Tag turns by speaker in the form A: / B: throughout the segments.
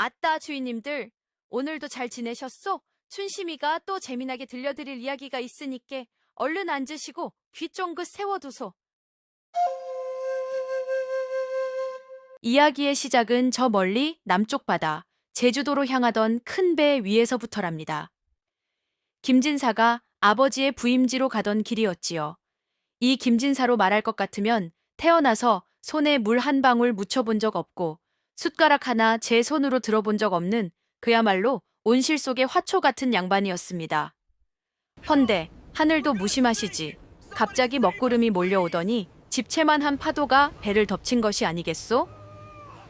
A: 아따, 주인님들. 오늘도 잘 지내셨소? 춘심이가 또 재미나게 들려드릴 이야기가 있으니께 얼른 앉으시고 귀 쫑긋 세워두소. 이야기의 시작은 저 멀리 남쪽 바다, 제주도로 향하던 큰 배 위에서부터랍니다. 김진사가 아버지의 부임지로 가던 길이었지요. 이 김진사로 말할 것 같으면 태어나서 손에 물 한 방울 묻혀본 적 없고 숟가락 하나 제 손으로 들어본 적 없는 그야말로 온실 속의 화초 같은 양반이었습니다. 헌데 하늘도 무심하시지. 갑자기 먹구름이 몰려오더니 집채만한 파도가 배를 덮친 것이 아니겠소?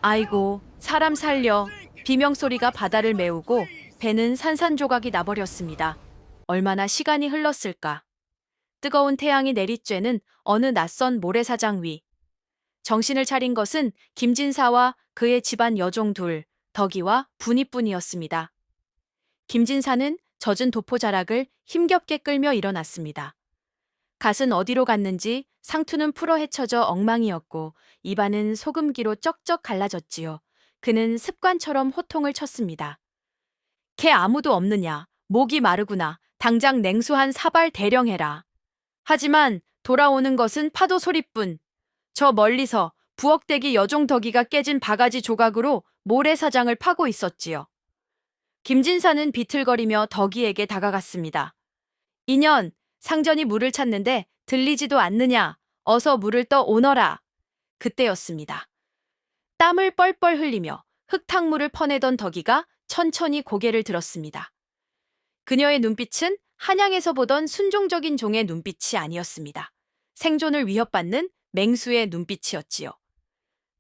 A: 아이고, 사람 살려. 비명소리가 바다를 메우고 배는 산산조각이 나버렸습니다. 얼마나 시간이 흘렀을까? 뜨거운 태양이 내리쬐는 어느 낯선 모래사장 위. 정신을 차린 것은 김진사와 그의 집안 여종 둘, 덕이와 분이뿐이었습니다. 김진사는 젖은 도포자락을 힘겹게 끌며 일어났습니다. 갓은 어디로 갔는지 상투는 풀어 헤쳐져 엉망이었고 입안은 소금기로 쩍쩍 갈라졌지요. 그는 습관처럼 호통을 쳤습니다. 걔 아무도 없느냐? 목이 마르구나. 당장 냉수 한 사발 대령해라. 하지만 돌아오는 것은 파도 소리뿐. 저 멀리서 부엌대기 여종덕이가 깨진 바가지 조각으로 모래사장을 파고 있었지요. 김진사는 비틀거리며 덕이에게 다가갔습니다. 인연, 상전이 물을 찾는데 들리지도 않느냐. 어서 물을 떠 오너라. 그때였습니다. 땀을 뻘뻘 흘리며 흙탕물을 퍼내던 덕이가 천천히 고개를 들었습니다. 그녀의 눈빛은 한양에서 보던 순종적인 종의 눈빛이 아니었습니다. 생존을 위협받는 맹수의 눈빛이었지요.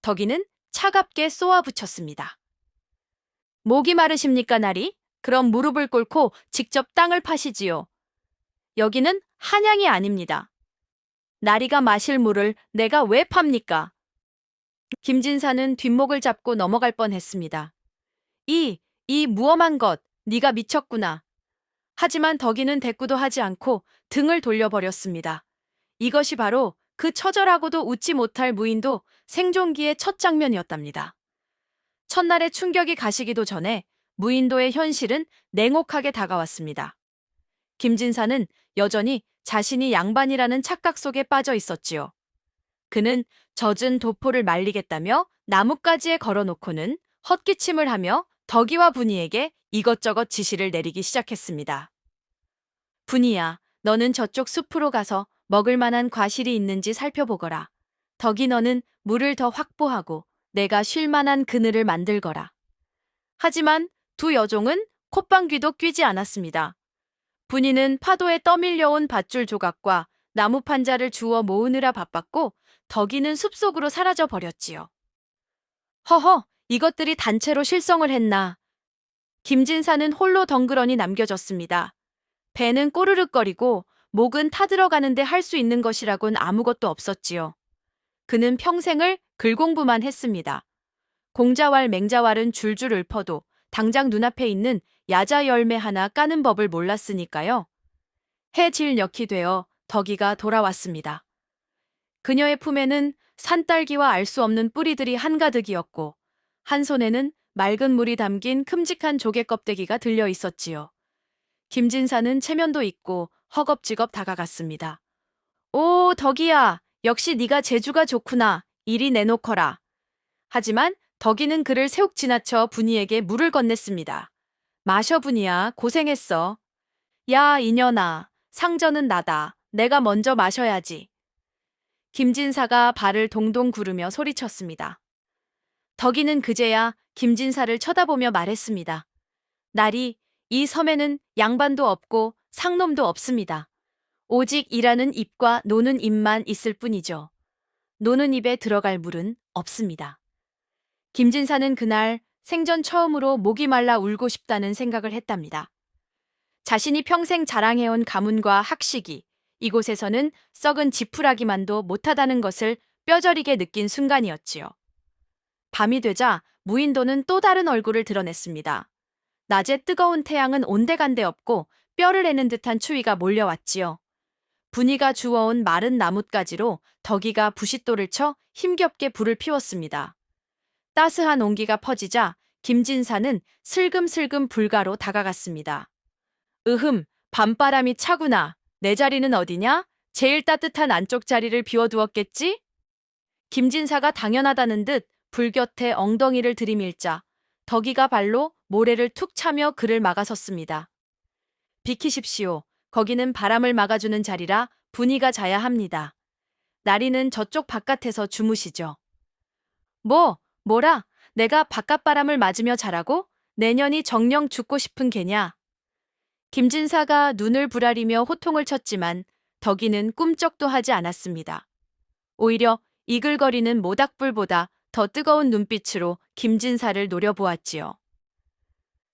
A: 덕이는 차갑게 쏘아붙였습니다. 목이 마르십니까, 나리? 그럼 무릎을 꿇고 직접 땅을 파시지요. 여기는 한양이 아닙니다. 나리가 마실 물을 내가 왜 팝니까? 김진사는 뒷목을 잡고 넘어갈 뻔했습니다. 이 무엄한 것, 네가 미쳤구나. 하지만 덕이는 대꾸도 하지 않고 등을 돌려버렸습니다. 이것이 바로 그 처절하고도 웃지 못할 무인도 생존기의 첫 장면이었답니다. 첫날의 충격이 가시기도 전에 무인도의 현실은 냉혹하게 다가왔습니다. 김진사는 여전히 자신이 양반이라는 착각 속에 빠져 있었지요. 그는 젖은 도포를 말리겠다며 나뭇가지에 걸어놓고는 헛기침을 하며 덕이와 분이에게 이것저것 지시를 내리기 시작했습니다. 분이야, 너는 저쪽 숲으로 가서 먹을 만한 과실이 있는지 살펴보거라. 덕이 너는 물을 더 확보하고 내가 쉴 만한 그늘을 만들거라. 하지만 두 여종은 콧방귀도 뀌지 않았습니다. 분이는 파도에 떠밀려온 밧줄 조각과 나무 판자를 주워 모으느라 바빴고 덕이는 숲속으로 사라져 버렸지요. 허허, 이것들이 단체로 실성을 했나. 김진사는 홀로 덩그러니 남겨졌습니다. 배는 꼬르륵거리고 목은 타들어가는데 할 수 있는 것이라곤 아무것도 없었지요. 그는 평생을 글공부만 했습니다. 공자왈 맹자왈은 줄줄 읊어도 당장 눈앞에 있는 야자 열매 하나 까는 법을 몰랐으니까요. 해질녘이 되어 덕이가 돌아왔습니다. 그녀의 품에는 산딸기와 알 수 없는 뿌리들이 한가득이었고 한 손에는 맑은 물이 담긴 큼직한 조개 껍데기가 들려 있었지요. 김진사는 체면도 있고 허겁지겁 다가갔습니다. 오, 덕이야. 역시 네가 재주가 좋구나. 이리 내놓거라. 하지만 덕이는 그를 세욱 지나쳐 분이에게 물을 건넸습니다. 마셔, 분이야. 고생했어. 야, 이년아. 상전은 나다. 내가 먼저 마셔야지. 김진사가 발을 동동 구르며 소리쳤습니다. 덕이는 그제야 김진사를 쳐다보며 말했습니다. 나리, 이 섬에는 양반도 없고 상놈도 없습니다. 오직 일하는 입과 노는 입만 있을 뿐이죠. 노는 입에 들어갈 물은 없습니다. 김진사는 그날 생전 처음으로 목이 말라 울고 싶다는 생각을 했답니다. 자신이 평생 자랑해온 가문과 학식이 이곳에서는 썩은 지푸라기만도 못하다는 것을 뼈저리게 느낀 순간이었지요. 밤이 되자 무인도는 또 다른 얼굴을 드러냈습니다. 낮에 뜨거운 태양은 온데간데 없고 뼈를 애는 듯한 추위가 몰려왔지요. 분이가 주워온 마른 나뭇가지로 덕이가 부싯돌을 쳐 힘겹게 불을 피웠습니다. 따스한 온기가 퍼지자 김진사는 슬금슬금 불가로 다가갔습니다. 밤바람이 차구나. 내 자리는 어디냐? 제일 따뜻한 안쪽 자리를 비워두었겠지? 김진사가 당연하다는 듯 불 곁에 엉덩이를 들이밀자 덕이가 발로 모래를 툭 차며 그를 막아섰습니다. 비키십시오. 거기는 바람을 막아주는 자리라 분이가 자야 합니다. 나리는 저쪽 바깥에서 주무시죠. 뭐라? 내가 바깥바람을 맞으며 자라고? 내년이 정령 죽고 싶은 개냐? 김진사가 눈을 부라리며 호통을 쳤지만 덕이는 꿈쩍도 하지 않았습니다. 오히려 이글거리는 모닥불보다 더 뜨거운 눈빛으로 김진사를 노려보았지요.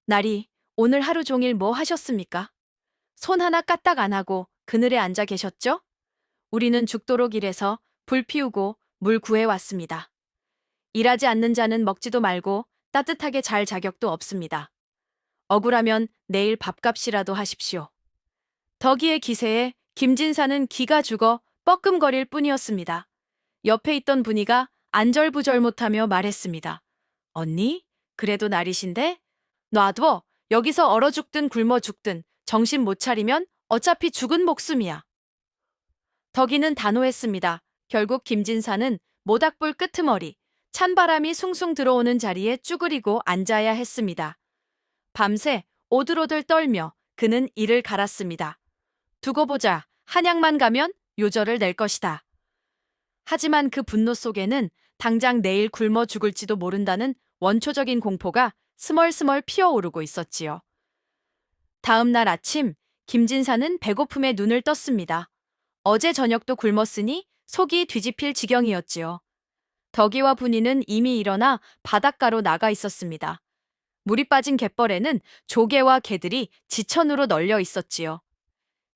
A: 나리, 오늘 하루 종일 뭐 하셨습니까? 손 하나 까딱 안 하고 그늘에 앉아 계셨죠? 우리는 죽도록 일해서 불 피우고 물 구해왔습니다. 일하지 않는 자는 먹지도 말고 따뜻하게 잘 자격도 없습니다. 억울하면 내일 밥값이라도 하십시오. 덕이의 기세에 김진사는 기가 죽어 뻐끔거릴 뿐이었습니다. 옆에 있던 분이가 안절부절 못하며 말했습니다. 언니? 그래도 날이신데? 놔둬. 여기서 얼어 죽든 굶어 죽든 정신 못 차리면 어차피 죽은 목숨이야. 덕이는 단호했습니다. 결국 김진사는 모닥불 끄트머리, 찬바람이 숭숭 들어오는 자리에 쭈그리고 앉아야 했습니다. 밤새 오들오들 떨며 그는 이를 갈았습니다. 두고 보자. 한약만 가면 요절을 낼 것이다. 하지만 그 분노 속에는 당장 내일 굶어 죽을지도 모른다는 원초적인 공포가 스멀스멀 피어오르고 있었지요. 다음 날 아침, 김진사는 배고픔에 눈을 떴습니다. 어제 저녁도 굶었으니 속이 뒤집힐 지경이었지요. 덕이와 분이는 이미 일어나 바닷가로 나가 있었습니다. 물이 빠진 갯벌에는 조개와 개들이 지천으로 널려 있었지요.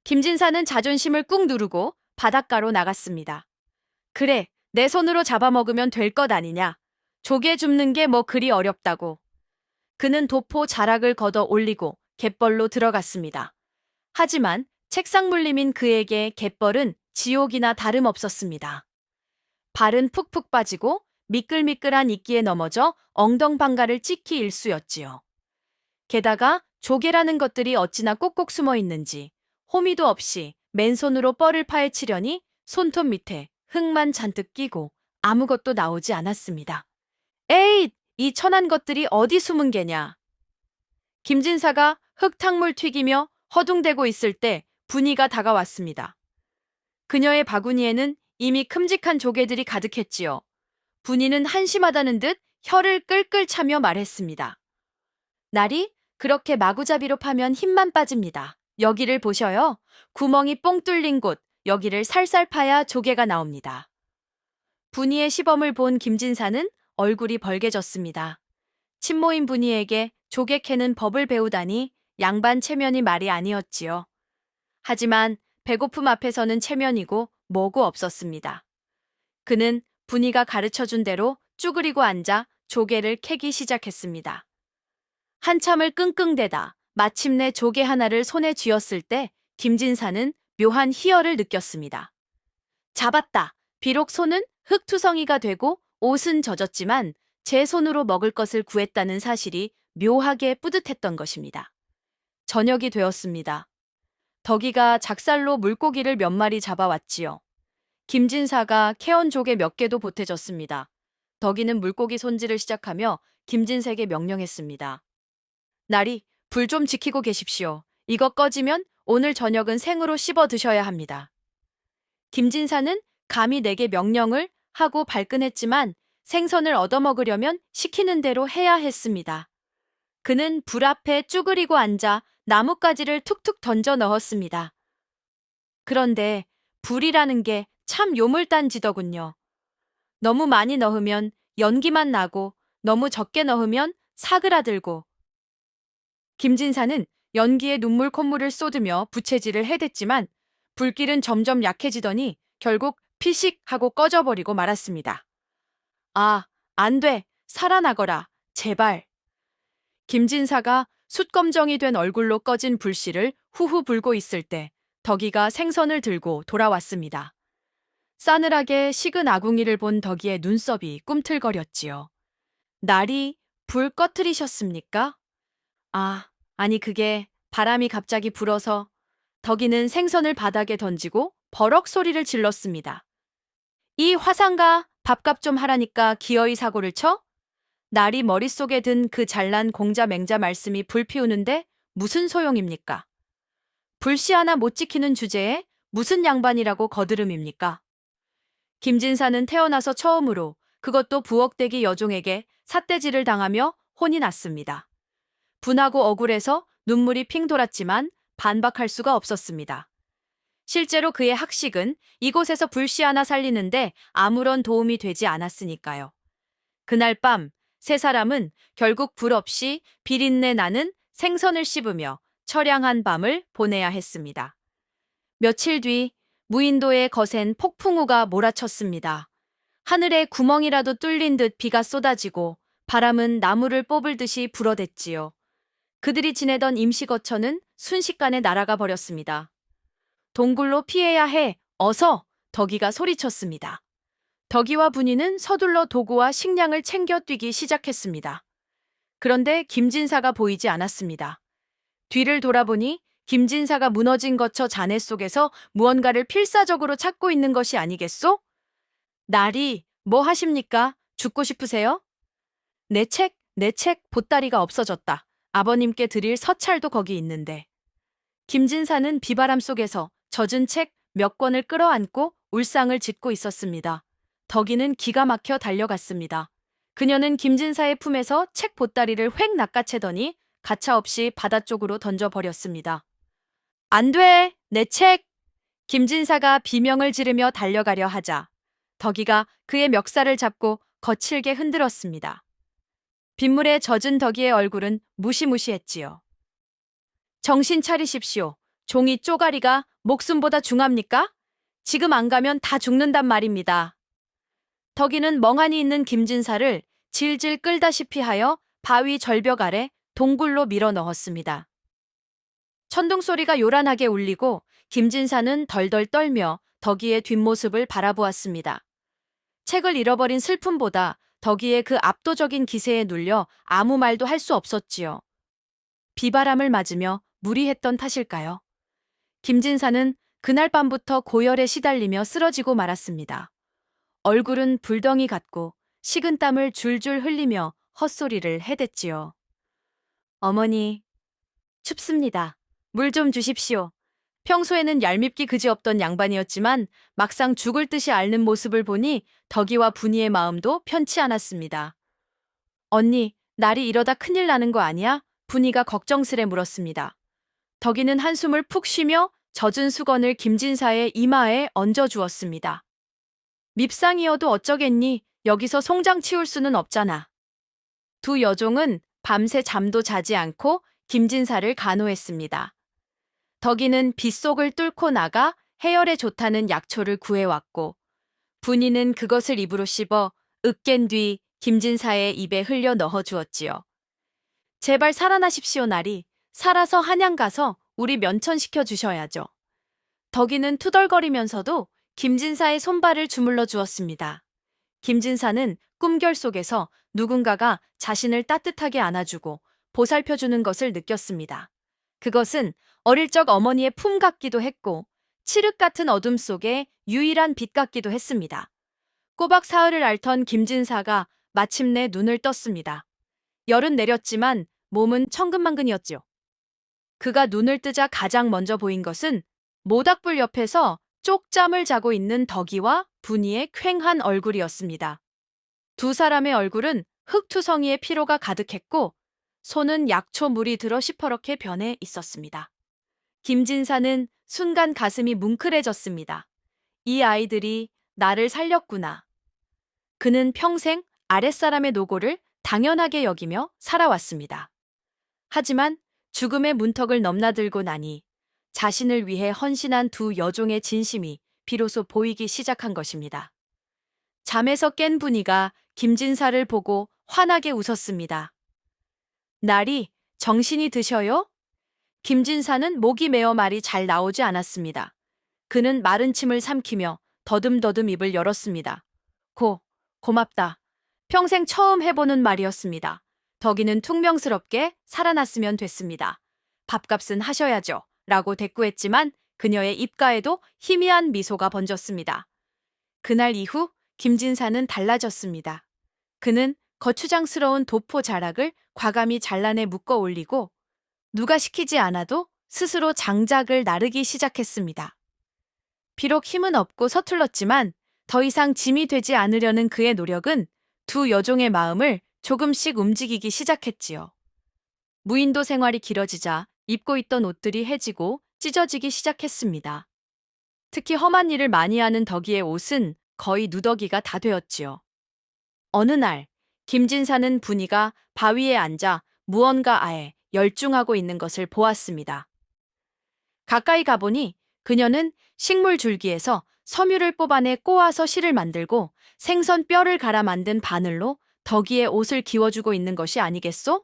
A: 김진사는 자존심을 꾹 누르고 바닷가로 나갔습니다. 그래, 내 손으로 잡아먹으면 될 것 아니냐. 조개 줍는 게 뭐 그리 어렵다고. 그는 도포 자락을 걷어 올리고 갯벌로 들어갔습니다. 하지만 책상 물림인 그에게 갯벌은 지옥이나 다름없었습니다. 발은 푹푹 빠지고 미끌미끌한 이끼에 넘어져 엉덩방가를 찍히 일쑤였지요. 게다가 조개라는 것들이 어찌나 꼭꼭 숨어 있는지 호미도 없이 맨손으로 뻘을 파헤치려니 손톱 밑에 흙만 잔뜩 끼고 아무것도 나오지 않았습니다. 에잇! 이 천한 것들이 어디 숨은 게냐. 김진사가 흙탕물 튀기며 허둥대고 있을 때 분이가 다가왔습니다. 그녀의 바구니에는 이미 큼직한 조개들이 가득했지요. 분이는 한심하다는 듯 혀를 끌끌 차며 말했습니다. 날이 그렇게 마구잡이로 파면 힘만 빠집니다. 여기를 보셔요. 구멍이 뽕 뚫린 곳, 여기를 살살 파야 조개가 나옵니다. 분이의 시범을 본 김진사는 얼굴이 벌개졌습니다. 친모인 분이에게 조개 캐는 법을 배우다니 양반 체면이 말이 아니었지요. 하지만 배고픔 앞에서는 체면이고 뭐고 없었습니다. 그는 분이가 가르쳐준 대로 쭈그리고 앉아 조개를 캐기 시작했습니다. 한참을 끙끙대다 마침내 조개 하나를 손에 쥐었을 때 김진사는 묘한 희열을 느꼈습니다. 잡았다. 비록 손은 흙투성이가 되고 옷은 젖었지만 제 손으로 먹을 것을 구했다는 사실이 묘하게 뿌듯했던 것입니다. 저녁이 되었습니다. 덕이가 작살로 물고기를 몇 마리 잡아왔지요. 김진사가 캐온 조개 몇 개도 보태줬습니다. 덕이는 물고기 손질을 시작하며 김진색에 명령했습니다. 나리, 불 좀 지키고 계십시오. 이거 꺼지면 오늘 저녁은 생으로 씹어 드셔야 합니다. 김진사는 감히 내게 명령을 하고 발끈했지만 생선을 얻어먹으려면 시키는 대로 해야 했습니다. 그는 불 앞에 쭈그리고 앉아 나뭇가지를 툭툭 던져 넣었습니다. 그런데 불이라는 게 참 요물단지더군요. 너무 많이 넣으면 연기만 나고 너무 적게 넣으면 사그라들고. 김진사는 연기에 눈물 콧물을 쏟으며 부채질을 해댔지만 불길은 점점 약해지더니 결국 피식 하고 꺼져버리고 말았습니다. 아, 안 돼. 살아나거라. 제발. 김진사가 숯검정이 된 얼굴로 꺼진 불씨를 후후 불고 있을 때 덕이가 생선을 들고 돌아왔습니다. 싸늘하게 식은 아궁이를 본 덕이의 눈썹이 꿈틀거렸지요. 날이 불 꺼트리셨습니까? 아, 아니 그게 바람이 갑자기 불어서 덕이는 생선을 바닥에 던지고 버럭 소리를 질렀습니다. 이 화상가 밥값 좀 하라니까 기어이 사고를 쳐? 날이 머릿속에 든 그 잘난 공자 맹자 말씀이 불 피우는데 무슨 소용입니까? 불씨 하나 못 지키는 주제에 무슨 양반이라고 거드름입니까? 김진사는 태어나서 처음으로 그것도 부엌대기 여종에게 삿대질을 당하며 혼이 났습니다. 분하고 억울해서 눈물이 핑 돌았지만 반박할 수가 없었습니다. 실제로 그의 학식은 이곳에서 불씨 하나 살리는데 아무런 도움이 되지 않았으니까요. 그날 밤 세 사람은 결국 불 없이 비린내 나는 생선을 씹으며 처량한 밤을 보내야 했습니다. 며칠 뒤 무인도에 거센 폭풍우가 몰아쳤습니다. 하늘에 구멍이라도 뚫린 듯 비가 쏟아지고 바람은 나무를 뽑을 듯이 불어댔지요. 그들이 지내던 임시거처는 순식간에 날아가 버렸습니다. 동굴로 피해야 해. 어서! 덕이가 소리쳤습니다. 덕이와 분이는 서둘러 도구와 식량을 챙겨 뛰기 시작했습니다. 그런데 김진사가 보이지 않았습니다. 뒤를 돌아보니 김진사가 무너진 거처 잔해 속에서 무언가를 필사적으로 찾고 있는 것이 아니겠소? 나리, 뭐 하십니까? 죽고 싶으세요? 내 책, 보따리가 없어졌다. 아버님께 드릴 서찰도 거기 있는데. 김진사는 비바람 속에서 젖은 책 몇 권을 끌어안고 울상을 짓고 있었습니다. 덕이는 기가 막혀 달려갔습니다. 그녀는 김진사의 품에서 책 보따리를 획 낚아채더니 가차없이 바다 쪽으로 던져버렸습니다. 안 돼! 내 책! 김진사가 비명을 지르며 달려가려 하자 덕이가 그의 멱살을 잡고 거칠게 흔들었습니다. 빗물에 젖은 덕이의 얼굴은 무시무시했지요. 정신 차리십시오. 종이 쪼가리가 목숨보다 중합니까? 지금 안 가면 다 죽는단 말입니다. 덕이는 멍하니 있는 김진사를 질질 끌다시피 하여 바위 절벽 아래 동굴로 밀어 넣었습니다. 천둥 소리가 요란하게 울리고 김진사는 덜덜 떨며 덕이의 뒷모습을 바라보았습니다. 책을 잃어버린 슬픔보다 덕이의 그 압도적인 기세에 눌려 아무 말도 할 수 없었지요. 비바람을 맞으며 무리했던 탓일까요? 김진사는 그날 밤부터 고열에 시달리며 쓰러지고 말았습니다. 얼굴은 불덩이 같고 식은땀을 줄줄 흘리며 헛소리를 해댔지요. 어머니, 춥습니다. 물 좀 주십시오. 평소에는 얄밉기 그지없던 양반이었지만 막상 죽을 듯이 앓는 모습을 보니 덕이와 분이의 마음도 편치 않았습니다. 언니, 날이 이러다 큰일 나는 거 아니야? 분이가 걱정스레 물었습니다. 덕이는 한숨을 푹 쉬며 젖은 수건을 김진사의 이마에 얹어주었습니다. 밉상이어도 어쩌겠니? 여기서 송장 치울 수는 없잖아. 두 여종은 밤새 잠도 자지 않고 김진사를 간호했습니다. 덕이는 빗속을 뚫고 나가 해열에 좋다는 약초를 구해왔고 분이는 그것을 입으로 씹어 으깬 뒤 김진사의 입에 흘려 넣어주었지요. 제발 살아나십시오, 나리. 살아서 한양 가서 우리 면천시켜 주셔야죠. 덕이는 투덜거리면서도 김진사의 손발을 주물러 주었습니다. 김진사는 꿈결 속에서 누군가가 자신을 따뜻하게 안아주고 보살펴주는 것을 느꼈습니다. 그것은 어릴 적 어머니의 품 같기도 했고 칠흑 같은 어둠 속에 유일한 빛 같기도 했습니다. 꼬박 사흘을 앓던 김진사가 마침내 눈을 떴습니다. 열은 내렸지만 몸은 천근만근이었지요. 그가 눈을 뜨자 가장 먼저 보인 것은 모닥불 옆에서 쪽잠을 자고 있는 덕이와 분이의 퀭한 얼굴이었습니다. 두 사람의 얼굴은 흙투성이의 피로가 가득했고 손은 약초 물이 들어 시퍼렇게 변해 있었습니다. 김진사는 순간 가슴이 뭉클해졌습니다. 이 아이들이 나를 살렸구나. 그는 평생 아랫사람의 노고를 당연하게 여기며 살아왔습니다. 하지만 죽음의 문턱을 넘나들고 나니 자신을 위해 헌신한 두 여종의 진심이 비로소 보이기 시작한 것입니다. 잠에서 깬 분이가 김진사를 보고 환하게 웃었습니다. 날이 정신이 드셔요? 김진사는 목이 메어 말이 잘 나오지 않았습니다. 그는 마른 침을 삼키며 더듬더듬 입을 열었습니다. 고맙다. 평생 처음 해보는 말이었습니다. 덕이는 퉁명스럽게 살아났으면 됐습니다. 밥값은 하셔야죠. 라고 대꾸했지만 그녀의 입가에도 희미한 미소가 번졌습니다. 그날 이후 김진사는 달라졌습니다. 그는 거추장스러운 도포 자락을 과감히 잘라내 묶어 올리고 누가 시키지 않아도 스스로 장작을 나르기 시작했습니다. 비록 힘은 없고 서툴렀지만 더 이상 짐이 되지 않으려는 그의 노력은 두 여종의 마음을 조금씩 움직이기 시작했지요. 무인도 생활이 길어지자 입고 있던 옷들이 해지고 찢어지기 시작했습니다. 특히 험한 일을 많이 하는 덕이의 옷은 거의 누더기가 다 되었지요. 어느 날 김진사는 분이가 바위에 앉아 무언가 아에 열중하고 있는 것을 보았습니다. 가까이 가보니 그녀는 식물 줄기에서 섬유를 뽑아내 꼬아서 실을 만들고 생선 뼈를 갈아 만든 바늘로 덕이의 옷을 기워주고 있는 것이 아니겠소?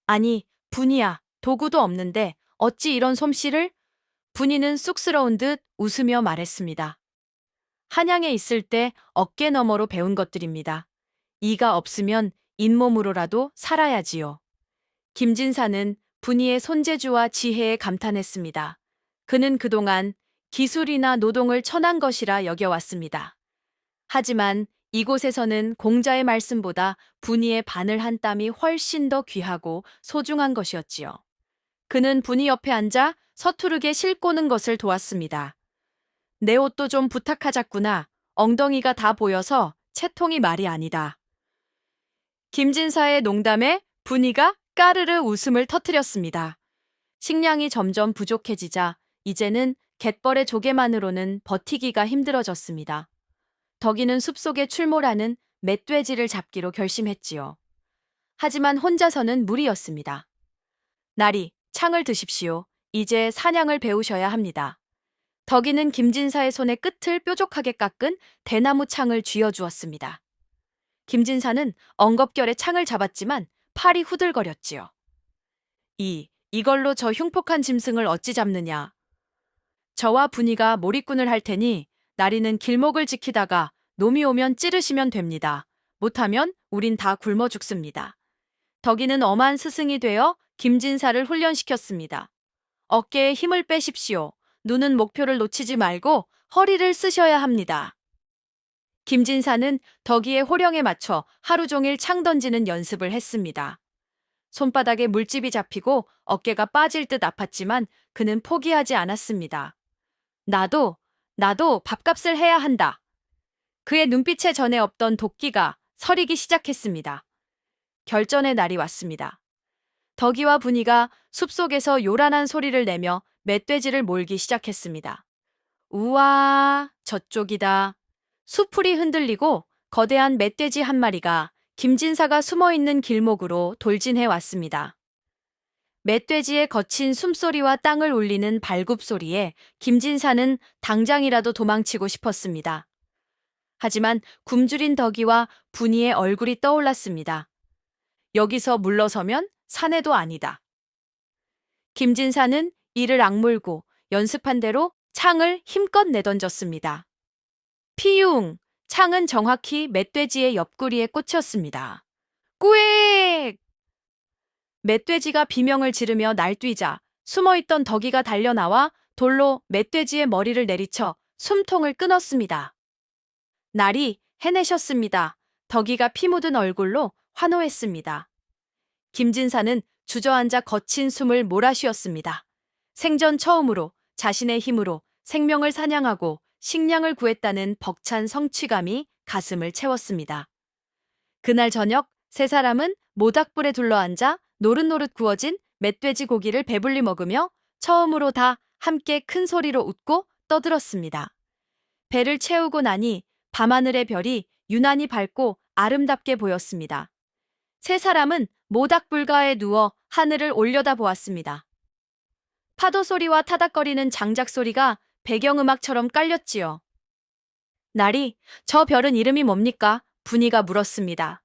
A: 아니, 분이야, 도구도 없는데 어찌 이런 솜씨를? 분이는 쑥스러운 듯 웃으며 말했습니다. 한양에 있을 때 어깨 너머로 배운 것들입니다. 이가 없으면 잇몸으로라도 살아야지요. 김진사는 분이의 손재주와 지혜에 감탄했습니다. 그는 그동안 기술이나 노동을 천한 것이라 여겨왔습니다. 하지만 이곳에서는 공자의 말씀보다 분이의 바늘 한 땀이 훨씬 더 귀하고 소중한 것이었지요. 그는 분이 옆에 앉아 서투르게 실 꼬는 것을 도왔습니다. 내 옷도 좀 부탁하자꾸나. 엉덩이가 다 보여서 채통이 말이 아니다. 김진사의 농담에 분이가 까르르 웃음을 터뜨렸습니다. 식량이 점점 부족해지자 이제는 갯벌의 조개만으로는 버티기가 힘들어졌습니다. 덕이는 숲속에 출몰하는 멧돼지를 잡기로 결심했지요. 하지만 혼자서는 무리였습니다. 나리, 창을 드십시오. 이제 사냥을 배우셔야 합니다. 덕이는 김진사의 손의 끝을 뾰족하게 깎은 대나무 창을 쥐어주었습니다. 김진사는 엉겁결에 창을 잡았지만 팔이 후들거렸지요. 이걸로 저 흉폭한 짐승을 어찌 잡느냐. 저와 분이가 몰입꾼을 할 테니 나리는 길목을 지키다가 놈이 오면 찌르시면 됩니다. 못하면 우린 다 굶어 죽습니다. 덕이는 엄한 스승이 되어 김진사를 훈련시켰습니다. 어깨에 힘을 빼십시오. 눈은 목표를 놓치지 말고 허리를 쓰셔야 합니다. 김진사는 덕이의 호령에 맞춰 하루 종일 창 던지는 연습을 했습니다. 손바닥에 물집이 잡히고 어깨가 빠질 듯 아팠지만 그는 포기하지 않았습니다. 나도 밥값을 해야 한다. 그의 눈빛에 전에 없던 도끼가 서리기 시작했습니다. 결전의 날이 왔습니다. 덕이와 분이가 숲속에서 요란한 소리를 내며 멧돼지를 몰기 시작했습니다. 우와, 저쪽이다. 수풀이 흔들리고 거대한 멧돼지 한 마리가 김진사가 숨어있는 길목으로 돌진해 왔습니다. 멧돼지의 거친 숨소리와 땅을 울리는 발굽소리에 김진사는 당장이라도 도망치고 싶었습니다. 하지만 굶주린 덕이와 분이의 얼굴이 떠올랐습니다. 여기서 물러서면 사내도 아니다. 김진사는 이를 악물고 연습한 대로 창을 힘껏 내던졌습니다. 피웅! 창은 정확히 멧돼지의 옆구리에 꽂혔습니다. 꾸익! 멧돼지가 비명을 지르며 날뛰자 숨어있던 덕이가 달려나와 돌로 멧돼지의 머리를 내리쳐 숨통을 끊었습니다. 날이 해내셨습니다. 덕이가 피 묻은 얼굴로 환호했습니다. 김진사는 주저앉아 거친 숨을 몰아쉬었습니다. 생전 처음으로 자신의 힘으로 생명을 사냥하고 식량을 구했다는 벅찬 성취감이 가슴을 채웠습니다. 그날 저녁 세 사람은 모닥불에 둘러앉아 노릇노릇 구워진 멧돼지 고기를 배불리 먹으며 처음으로 다 함께 큰 소리로 웃고 떠들었습니다. 배를 채우고 나니 밤하늘의 별이 유난히 밝고 아름답게 보였습니다. 세 사람은 모닥불가에 누워 하늘을 올려다보았습니다. 파도 소리와 타닥거리는 장작 소리가 배경음악처럼 깔렸지요. 날이, 저 별은 이름이 뭡니까? 분이가 물었습니다.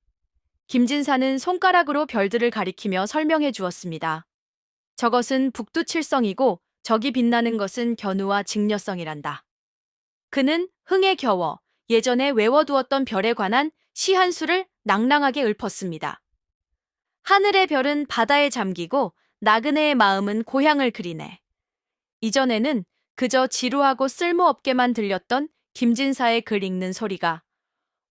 A: 김진사는 손가락으로 별들을 가리키며 설명해 주었습니다. 저것은 북두칠성이고 저기 빛나는 것은 견우와 직녀성이란다. 그는 흥에 겨워 예전에 외워두었던 별에 관한 시 한 수를 낭낭하게 읊었습니다. 하늘의 별은 바다에 잠기고 나그네의 마음은 고향을 그리네. 이전에는 그저 지루하고 쓸모없게만 들렸던 김진사의 글 읽는 소리가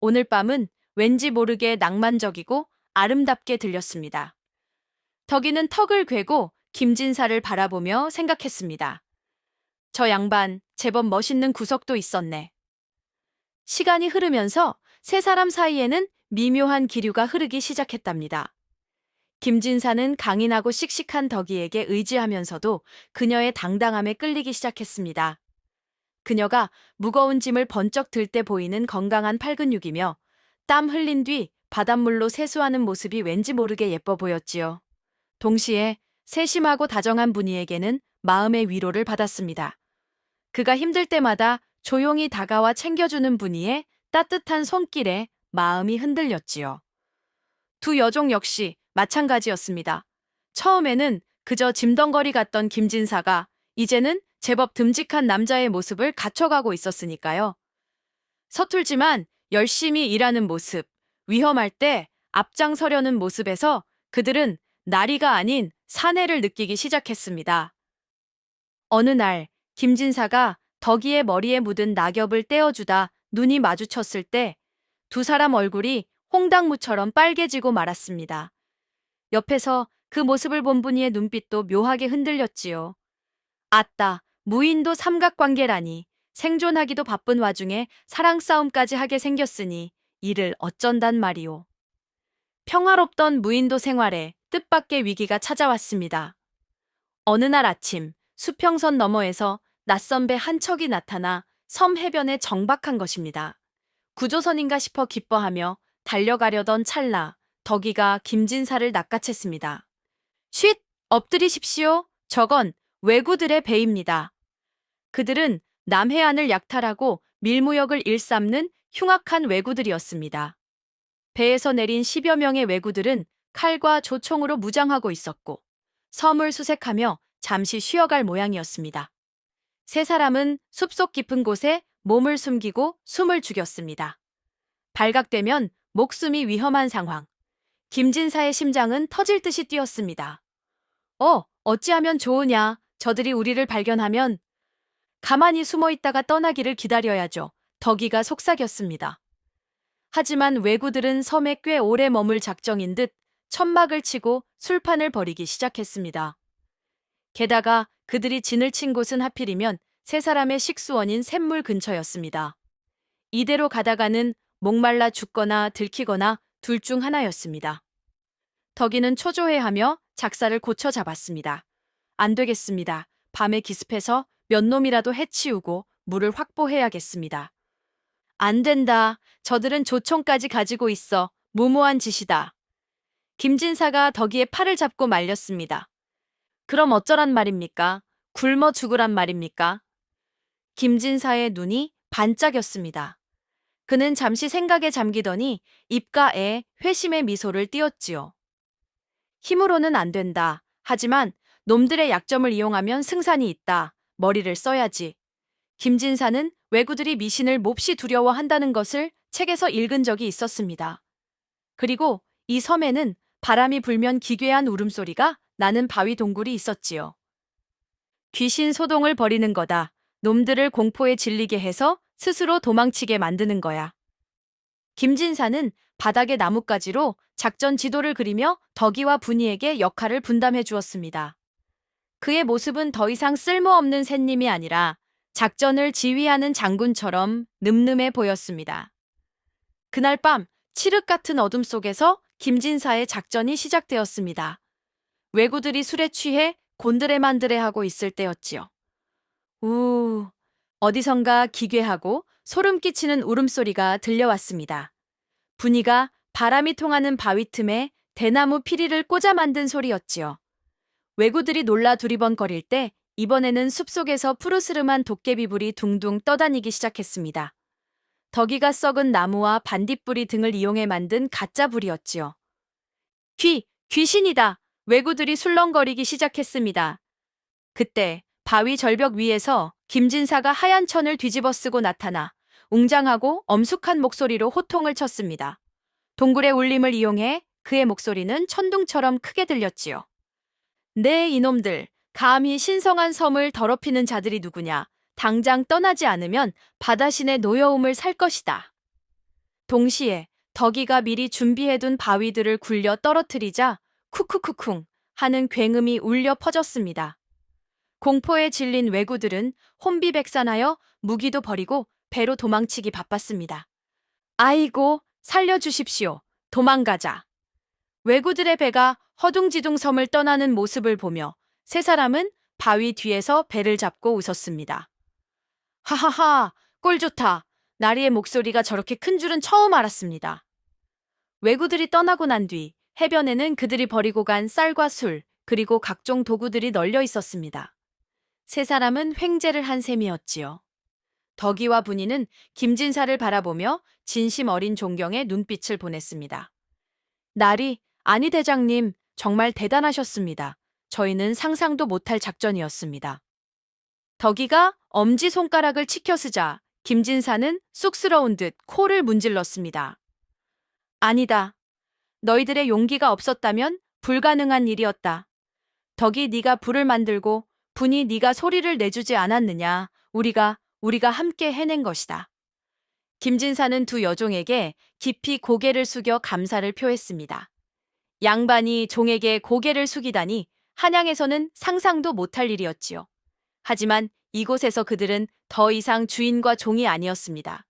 A: 오늘 밤은 왠지 모르게 낭만적이고 아름답게 들렸습니다. 덕이는 턱을 괴고 김진사를 바라보며 생각했습니다. 저 양반 제법 멋있는 구석도 있었네. 시간이 흐르면서 세 사람 사이에는 미묘한 기류가 흐르기 시작했답니다. 김진사는 강인하고 씩씩한 덕이에게 의지하면서도 그녀의 당당함에 끌리기 시작했습니다. 그녀가 무거운 짐을 번쩍 들 때 보이는 건강한 팔근육이며 땀 흘린 뒤 바닷물로 세수하는 모습이 왠지 모르게 예뻐 보였지요. 동시에 세심하고 다정한 분이에게는 마음의 위로를 받았습니다. 그가 힘들 때마다 조용히 다가와 챙겨주는 분이의 따뜻한 손길에 마음이 흔들렸지요. 두 여종 역시 마찬가지였습니다. 처음에는 그저 짐덩거리 같던 김진사가 이제는 제법 듬직한 남자의 모습을 갖춰가고 있었으니까요. 서툴지만 열심히 일하는 모습, 위험할 때 앞장서려는 모습에서 그들은 나리가 아닌 사내를 느끼기 시작했습니다. 어느 날 김진사가 덕이의 머리에 묻은 낙엽을 떼어주다 눈이 마주쳤을 때 두 사람 얼굴이 홍당무처럼 빨개지고 말았습니다. 옆에서 그 모습을 본 분이의 눈빛도 묘하게 흔들렸지요. 아따, 무인도 삼각관계라니. 생존하기도 바쁜 와중에 사랑 싸움까지 하게 생겼으니 이를 어쩐단 말이오. 평화롭던 무인도 생활에 뜻밖의 위기가 찾아왔습니다. 어느 날 아침 수평선 너머에서 낯선 배 한 척이 나타나 섬 해변에 정박한 것입니다. 구조선인가 싶어 기뻐하며 달려가려던 찰나 덕이가 김진사를 낚아챘습니다. 쉿! 엎드리십시오. 저건 왜구들의 배입니다. 그들은 남해안을 약탈하고 밀무역을 일삼는 흉악한 왜구들이었습니다. 배에서 내린 10여 명의 왜구들은 칼과 조총으로 무장하고 있었고 섬을 수색하며 잠시 쉬어갈 모양이었습니다. 세 사람은 숲속 깊은 곳에 몸을 숨기고 숨을 죽였습니다. 발각되면 목숨이 위험한 상황. 김진사의 심장은 터질 듯이 뛰었습니다. 어찌하면 좋으냐. 저들이 우리를 발견하면 가만히 숨어 있다가 떠나기를 기다려야죠. 덕이가 속삭였습니다. 하지만 왜구들은 섬에 꽤 오래 머물 작정인 듯 천막을 치고 술판을 벌이기 시작했습니다. 게다가 그들이 진을 친 곳은 하필이면 세 사람의 식수원인 샘물 근처였습니다. 이대로 가다가는 목말라 죽거나 들키거나 둘 중 하나였습니다. 덕이는 초조해하며 작사를 고쳐 잡았습니다. 안 되겠습니다. 밤에 기습해서 몇 놈이라도 해치우고 물을 확보해야겠습니다. 안 된다. 저들은 조총까지 가지고 있어. 무모한 짓이다. 김진사가 덕이의 팔을 잡고 말렸습니다. 그럼 어쩌란 말입니까? 굶어 죽으란 말입니까? 김진사의 눈이 반짝였습니다. 그는 잠시 생각에 잠기더니 입가에 회심의 미소를 띄었지요. 힘으로는 안 된다. 하지만 놈들의 약점을 이용하면 승산이 있다. 머리를 써야지. 김진사는 왜구들이 미신을 몹시 두려워한다는 것을 책에서 읽은 적이 있었습니다. 그리고 이 섬에는 바람이 불면 기괴한 울음소리가 나는 바위 동굴이 있었지요. 귀신 소동을 벌이는 거다. 놈들을 공포에 질리게 해서 스스로 도망치게 만드는 거야. 김진사는 바닥의 나뭇가지로 작전 지도를 그리며 덕이와 분이에게 역할을 분담해 주었습니다. 그의 모습은 더 이상 쓸모없는 샌님이 아니라 작전을 지휘하는 장군처럼 늠름해 보였습니다. 그날 밤 칠흑 같은 어둠 속에서 김진사의 작전이 시작되었습니다. 왜구들이 술에 취해 곤드레만드레하고 있을 때였지요. 어디선가 기괴하고 소름 끼치는 울음소리가 들려왔습니다. 분이가 바람이 통하는 바위 틈에 대나무 피리를 꽂아 만든 소리였지요. 왜구들이 놀라 두리번거릴 때 이번에는 숲속에서 푸르스름한 도깨비불이 둥둥 떠다니기 시작했습니다. 덕이가 썩은 나무와 반딧불이 등을 이용해 만든 가짜 불이었지요. 귀신이다! 왜구들이 술렁거리기 시작했습니다. 그때 바위 절벽 위에서 김진사가 하얀 천을 뒤집어 쓰고 나타나 웅장하고 엄숙한 목소리로 호통을 쳤습니다. 동굴의 울림을 이용해 그의 목소리는 천둥처럼 크게 들렸지요. 네, 이놈들. 감히 신성한 섬을 더럽히는 자들이 누구냐. 당장 떠나지 않으면 바다신의 노여움을 살 것이다. 동시에 덕이가 미리 준비해둔 바위들을 굴려 떨어뜨리자 쿠쿠쿠쿵 하는 굉음이 울려 퍼졌습니다. 공포에 질린 왜구들은 혼비백산하여 무기도 버리고 배로 도망치기 바빴습니다. 아이고, 살려주십시오. 도망가자. 왜구들의 배가 허둥지둥 섬을 떠나는 모습을 보며 세 사람은 바위 뒤에서 배를 잡고 웃었습니다. 하하하, 꼴 좋다. 나리의 목소리가 저렇게 큰 줄은 처음 알았습니다. 왜구들이 떠나고 난 뒤 해변에는 그들이 버리고 간 쌀과 술, 그리고 각종 도구들이 널려 있었습니다. 세 사람은 횡재를 한 셈이었지요. 덕이와 분이는 김진사를 바라보며 진심 어린 존경의 눈빛을 보냈습니다. 나리, 아니 대장님, 정말 대단하셨습니다. 저희는 상상도 못할 작전이었습니다. 덕이가 엄지손가락을 치켜쓰자 김진사는 쑥스러운 듯 코를 문질렀습니다. 아니다. 너희들의 용기가 없었다면 불가능한 일이었다. 덕이 네가 불을 만들고 분이 네가 소리를 내주지 않았느냐. 우리가 함께 해낸 것이다. 김진사는 두 여종에게 깊이 고개를 숙여 감사를 표했습니다. 양반이 종에게 고개를 숙이다니 한양에서는 상상도 못할 일이었지요. 하지만 이곳에서 그들은 더 이상 주인과 종이 아니었습니다.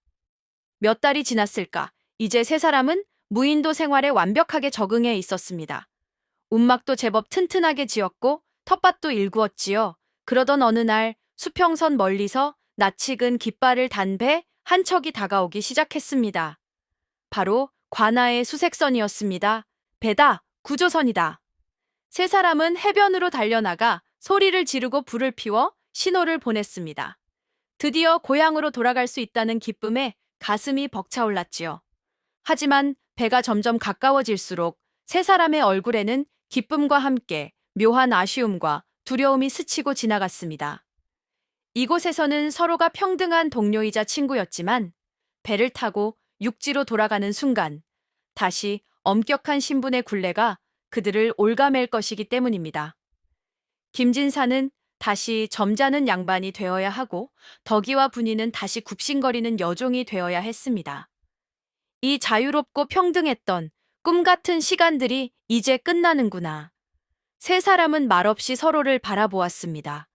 A: 몇 달이 지났을까? 이제 세 사람은 무인도 생활에 완벽하게 적응해 있었습니다. 움막도 제법 튼튼하게 지었고 텃밭도 일구었지요. 그러던 어느 날 수평선 멀리서 낯익은 깃발을 단 배 한 척이 다가오기 시작했습니다. 바로 관아의 수색선이었습니다. 배다, 구조선이다. 세 사람은 해변으로 달려나가 소리를 지르고 불을 피워 신호를 보냈습니다. 드디어 고향으로 돌아갈 수 있다는 기쁨에 가슴이 벅차올랐지요. 하지만 배가 점점 가까워질수록 세 사람의 얼굴에는 기쁨과 함께 묘한 아쉬움과 두려움이 스치고 지나갔습니다. 이곳에서는 서로가 평등한 동료이자 친구였지만 배를 타고 육지로 돌아가는 순간 다시 엄격한 신분의 굴레가 그들을 올가맬 것이기 때문입니다. 김진사는 다시 점잖은 양반이 되어야 하고 덕이와 분이는 다시 굽신거리는 여종이 되어야 했습니다. 이 자유롭고 평등했던 꿈 같은 시간들이 이제 끝나는구나. 세 사람은 말없이 서로를 바라보았습니다.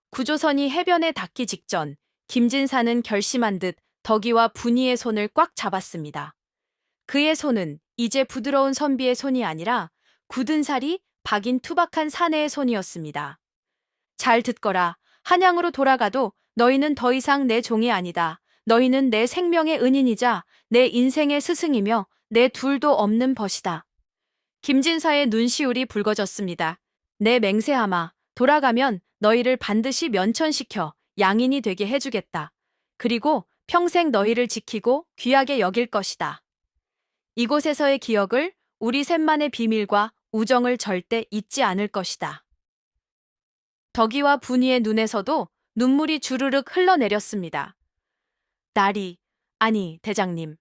A: 구조선이 해변에 닿기 직전 김진사는 결심한 듯 덕이와 분이의 손을 꽉 잡았습니다. 그의 손은 이제 부드러운 선비의 손이 아니라 굳은 살이 박인 투박한 사내의 손이었습니다. 잘 듣거라. 한양으로 돌아가도 너희는 더 이상 내 종이 아니다. 너희는 내 생명의 은인이자 내 인생의 스승이며 내 둘도 없는 벗이다. 김진사의 눈시울이 붉어졌습니다. 내 맹세하마. 돌아가면 너희를 반드시 면천시켜 양인이 되게 해주겠다. 그리고 평생 너희를 지키고 귀하게 여길 것이다. 이곳에서의 기억을 우리 셋만의 비밀과 우정을 절대 잊지 않을 것이다. 덕이와 분이의 눈에서도 눈물이 주르륵 흘러내렸습니다. 나리, 아니 대장님.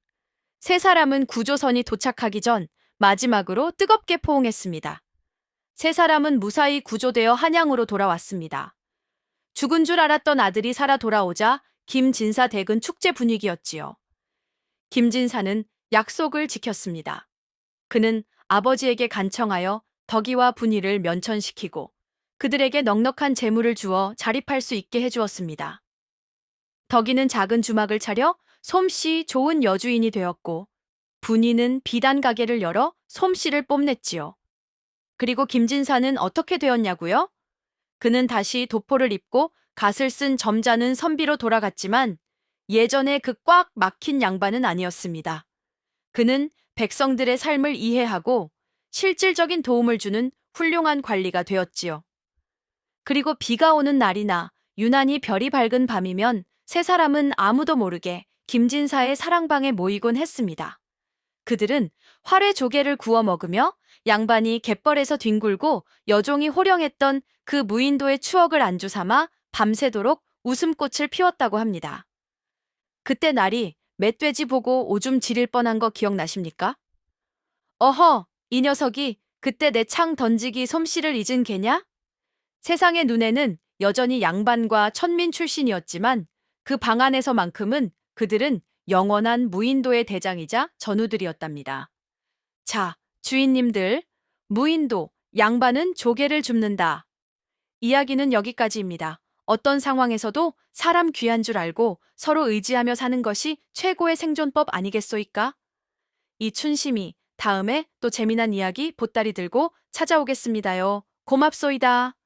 A: 세 사람은 구조선이 도착하기 전 마지막으로 뜨겁게 포옹했습니다. 세 사람은 무사히 구조되어 한양으로 돌아왔습니다. 죽은 줄 알았던 아들이 살아 돌아오자 김진사 댁은 축제 분위기였지요. 김진사는 약속을 지켰습니다. 그는 아버지에게 간청하여 덕이와 분이를 면천시키고 그들에게 넉넉한 재물을 주어 자립할 수 있게 해주었습니다. 덕이는 작은 주막을 차려 솜씨 좋은 여주인이 되었고 분이는 비단 가게를 열어 솜씨를 뽐냈지요. 그리고 김진사는 어떻게 되었냐고요? 그는 다시 도포를 입고 갓을 쓴 점잖은 선비로 돌아갔지만 예전의 그 꽉 막힌 양반은 아니었습니다. 그는 백성들의 삶을 이해하고 실질적인 도움을 주는 훌륭한 관리가 되었지요. 그리고 비가 오는 날이나 유난히 별이 밝은 밤이면 세 사람은 아무도 모르게 김진사의 사랑방에 모이곤 했습니다. 그들은 활의 조개를 구워 먹으며 양반이 갯벌에서 뒹굴고 여종이 호령했던 그 무인도의 추억을 안주 삼아 밤새도록 웃음꽃을 피웠다고 합니다. 그때 날이 멧돼지 보고 오줌 지릴 뻔한 거 기억나십니까? 어허, 이 녀석이 그때 내 창 던지기 솜씨를 잊은 개냐? 세상의 눈에는 여전히 양반과 천민 출신이었지만 그 방 안에서만큼은 그들은 영원한 무인도의 대장이자 전우들이었답니다. 자, 주인님들, 무인도, 양반은 조개를 줍는다. 이야기는 여기까지입니다. 어떤 상황에서도 사람 귀한 줄 알고 서로 의지하며 사는 것이 최고의 생존법 아니겠소이까? 이 춘심이 다음에 또 재미난 이야기 보따리 들고 찾아오겠습니다요. 고맙소이다.